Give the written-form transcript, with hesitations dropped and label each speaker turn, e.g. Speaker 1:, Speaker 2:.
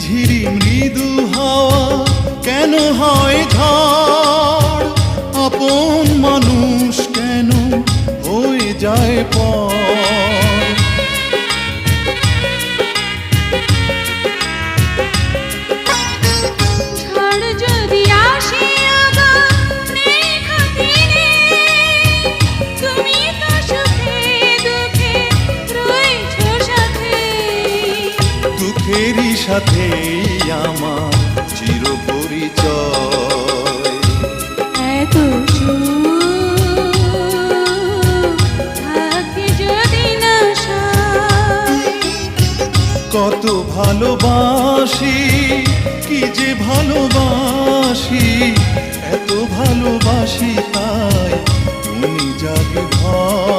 Speaker 1: ঝিরি মৃদু হাওয়া কেন হয় ঝড়, আপন মানুষ কেন হয়ে যায় পর। দুঃখেরই সাথেই আমার চির পরিচয়।
Speaker 2: এত থাকে যদি না
Speaker 1: কত ভালোবাসি, কি যে ভালোবাসি, এত ভালোবাসি তাই তুমি জাগে ভয়।